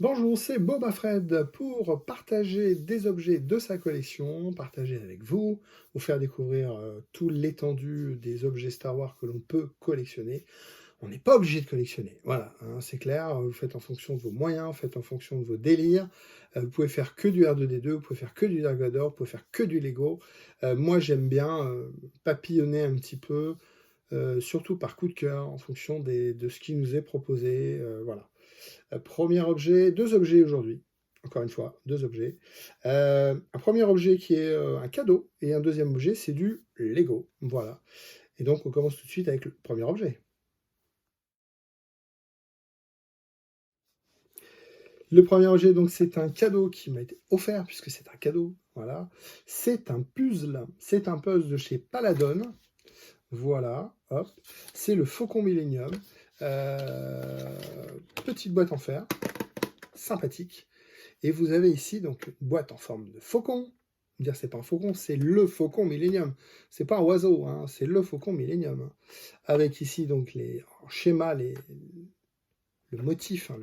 Bonjour, c'est Boba Fred pour partager des objets de sa collection, partager avec vous, vous faire découvrir tout l'étendue des objets Star Wars que l'on peut collectionner. On n'est pas obligé de collectionner, voilà, hein, c'est clair, vous faites en fonction de vos moyens, vous faites en fonction de vos délires. Vous pouvez faire que du R2D2, vous pouvez faire que du Dark Vador, vous pouvez faire que du Lego. Moi j'aime bien papillonner un petit peu, surtout par coup de cœur, en fonction de ce qui nous est proposé, voilà. Premier objet, deux objets aujourd'hui. Encore une fois, deux objets. Un premier objet qui est un cadeau et un deuxième objet, c'est du Lego. Voilà. Et donc, on commence tout de suite avec le premier objet. Le premier objet, donc, c'est un cadeau qui m'a été offert, puisque c'est un cadeau. Voilà. C'est un puzzle. C'est un puzzle de chez Paladon. Voilà. Hop. C'est le Faucon Millennium. Euh, Petite boîte en fer. Sympathique. Et vous avez ici donc une boîte en forme de faucon. Dire c'est pas un faucon, c'est le Faucon Millennium. C'est pas un oiseau, hein, c'est le Faucon Millennium. Avec ici donc les en schéma, le motif, hein,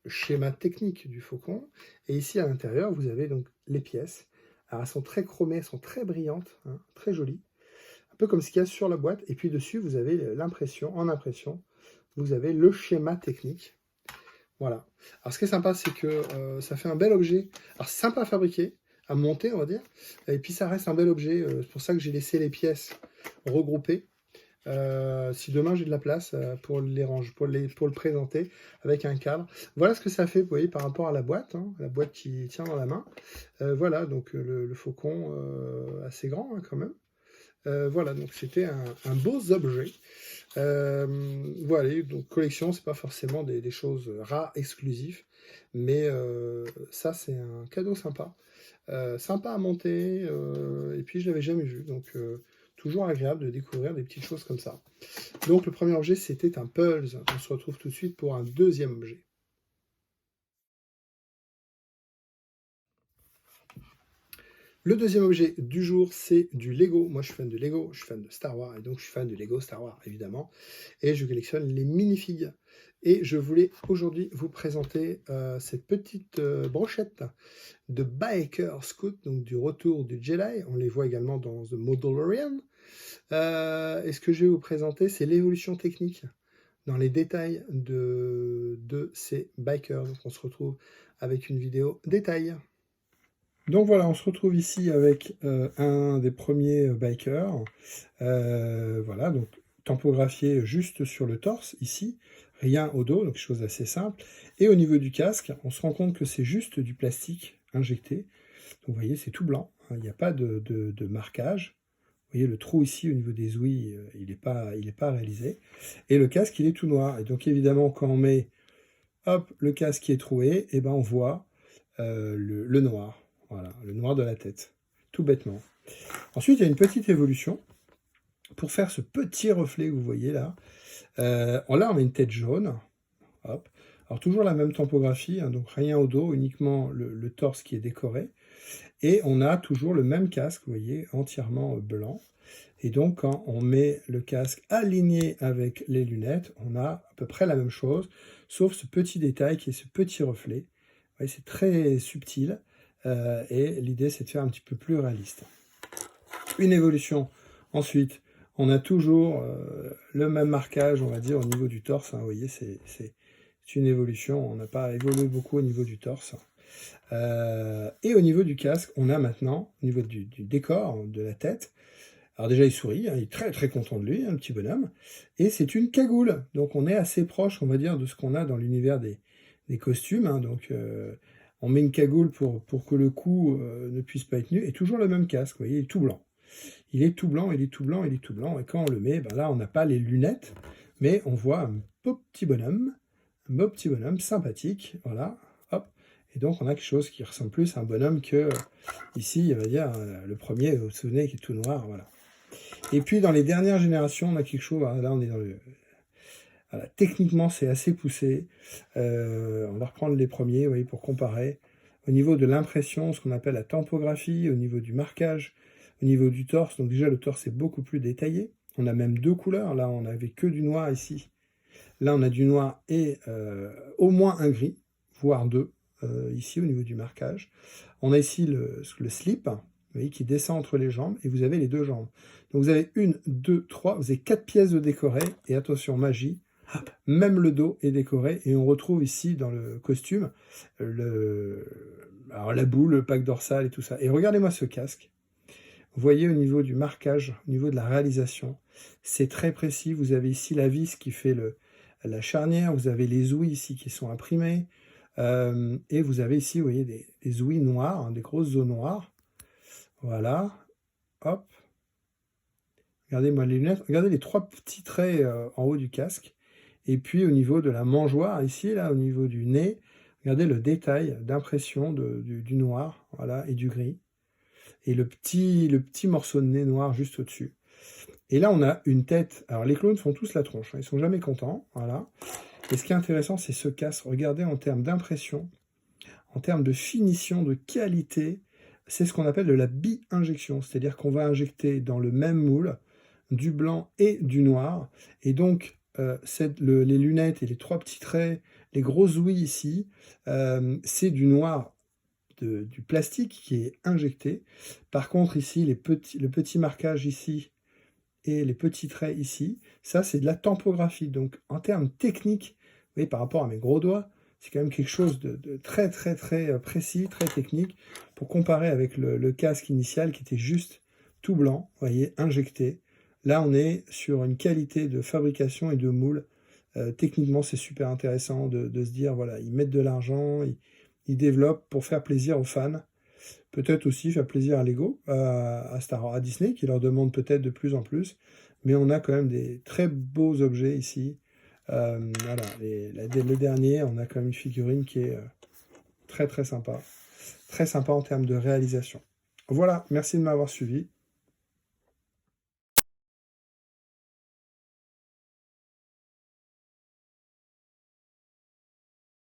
le schéma technique du faucon. Et ici à l'intérieur, vous avez donc les pièces. Alors elles sont très chromées, elles sont très brillantes, hein, très jolies. Un peu comme ce qu'il y a sur la boîte. Et puis dessus, vous avez l'impression, en impression, vous avez le schéma technique. Voilà. Alors ce qui est sympa, c'est que ça fait un bel objet. Alors c'est sympa à fabriquer, à monter, on va dire. Et puis ça reste un bel objet. C'est pour ça que j'ai laissé les pièces regroupées. Si demain j'ai de la place pour les ranger, pour le présenter avec un cadre. Voilà ce que ça fait, vous voyez, par rapport à la boîte qui tient dans la main. Voilà, donc le faucon assez grand hein, quand même. Voilà, donc c'était un beau objet. Voilà, donc collection, c'est pas forcément des choses rares, exclusives, mais ça c'est un cadeau sympa. Sympa à monter, et puis je l'avais jamais vu, donc toujours agréable de découvrir des petites choses comme ça. Donc le premier objet c'était un Pulse, on se retrouve tout de suite pour un deuxième objet. Le deuxième objet du jour, c'est du Lego. Moi, je suis fan de Lego, je suis fan de Star Wars, et donc je suis fan de Lego Star Wars, évidemment. Et je collectionne les minifigs. Et je voulais aujourd'hui vous présenter cette petite brochette de Biker Scout, donc du retour du Jedi. On les voit également dans The Mandalorian. Et ce que je vais vous présenter, c'est l'évolution technique dans les détails de ces bikers. Donc on se retrouve avec une vidéo détail. Donc voilà, on se retrouve ici avec un des premiers bikers. Voilà, donc tampographié juste sur le torse, ici, rien au dos, donc chose assez simple. Et au niveau du casque, on se rend compte que c'est juste du plastique injecté. Donc vous voyez, c'est tout blanc, hein, il n'y a pas de marquage. Vous voyez le trou ici au niveau des ouïes, il est pas réalisé. Et le casque, il est tout noir. Et donc évidemment, quand on met hop, le casque qui est troué, et ben on voit le noir. Voilà, le noir de la tête. Tout bêtement. Ensuite, il y a une petite évolution. Pour faire ce petit reflet que vous voyez là, là on a une tête jaune. Hop. Alors toujours la même topographie, hein, donc rien au dos, uniquement le torse qui est décoré. Et on a toujours le même casque, vous voyez, entièrement blanc. Et donc quand on met le casque aligné avec les lunettes, on a à peu près la même chose, sauf ce petit détail qui est ce petit reflet. Vous voyez, c'est très subtil. Et l'idée c'est de faire un petit peu plus réaliste. Une évolution. Ensuite, on a toujours le même marquage, on va dire, au niveau du torse. Hein. Vous voyez, c'est une évolution. On n'a pas évolué beaucoup au niveau du torse. Et au niveau du casque, on a maintenant, au niveau du décor, de la tête, alors déjà il sourit, hein, il est très très content de lui, un petit bonhomme, et c'est une cagoule. Donc on est assez proche, on va dire, de ce qu'on a dans l'univers des costumes. Hein. Donc on met une cagoule pour que le cou ne puisse pas être nu, et toujours le même casque, vous voyez, il est tout blanc. Il est tout blanc, il est tout blanc, il est tout blanc. Et quand on le met, ben là, on n'a pas les lunettes, mais on voit un beau petit bonhomme sympathique. Voilà, hop. Et donc, on a quelque chose qui ressemble plus à un bonhomme que, ici, on va dire, le premier, vous vous souvenez, qui est tout noir. Voilà. Et puis, dans les dernières générations, on a quelque chose, là, on est dans le... Voilà, techniquement, c'est assez poussé. On va reprendre les premiers, vous voyez, pour comparer. Au niveau de l'impression, ce qu'on appelle la tampographie, au niveau du marquage, au niveau du torse, donc déjà le torse est beaucoup plus détaillé. On a même deux couleurs, là on n'avait que du noir ici. Là on a du noir et au moins un gris, voire 2, ici au niveau du marquage. On a ici le slip, vous voyez, qui descend entre les jambes, et vous avez les 2 jambes. Donc vous avez 1, 2, 3, vous avez 4 pièces de décoré, et attention, magie, hop, même le dos est décoré, et on retrouve ici dans le costume alors la boule, le pack dorsal et tout ça. Et regardez-moi ce casque. Vous voyez au niveau du marquage, au niveau de la réalisation, c'est très précis. Vous avez ici la vis qui fait la charnière, vous avez les ouïes ici qui sont imprimées, et vous avez ici, vous voyez, des ouïes noires, hein, des grosses os noires. Voilà, hop. Regardez-moi les lunettes, regardez les 3 petits traits en haut du casque. Et puis au niveau de la mangeoire, ici, là, au niveau du nez, regardez le détail d'impression du noir, voilà, et du gris. Et le petit morceau de nez noir juste au-dessus. Et là, on a une tête. Alors, les clones font tous la tronche, hein, ils sont jamais contents, voilà. Et ce qui est intéressant, c'est ce casque. Regardez en termes d'impression, en termes de finition, de qualité, c'est ce qu'on appelle de la bi-injection, c'est-à-dire qu'on va injecter dans le même moule du blanc et du noir, et donc les lunettes et les 3 petits traits, les grosses ouïes ici, c'est du noir, du plastique qui est injecté. Par contre ici, le petit marquage ici et les petits traits ici, ça c'est de la tampographie. Donc en termes techniques, vous voyez, par rapport à mes gros doigts, c'est quand même quelque chose de très très très précis, très technique, pour comparer avec le casque initial qui était juste tout blanc, vous voyez, injecté. Là on est sur une qualité de fabrication et de moule. Techniquement c'est super intéressant de se dire, voilà, ils mettent de l'argent, ils développent pour faire plaisir aux fans. Peut-être aussi faire plaisir à Lego, à Disney, qui leur demande peut-être de plus en plus. Mais on a quand même des très beaux objets ici. Voilà, les derniers, on a quand même une figurine qui est très très sympa. Très sympa en termes de réalisation. Voilà, merci de m'avoir suivi.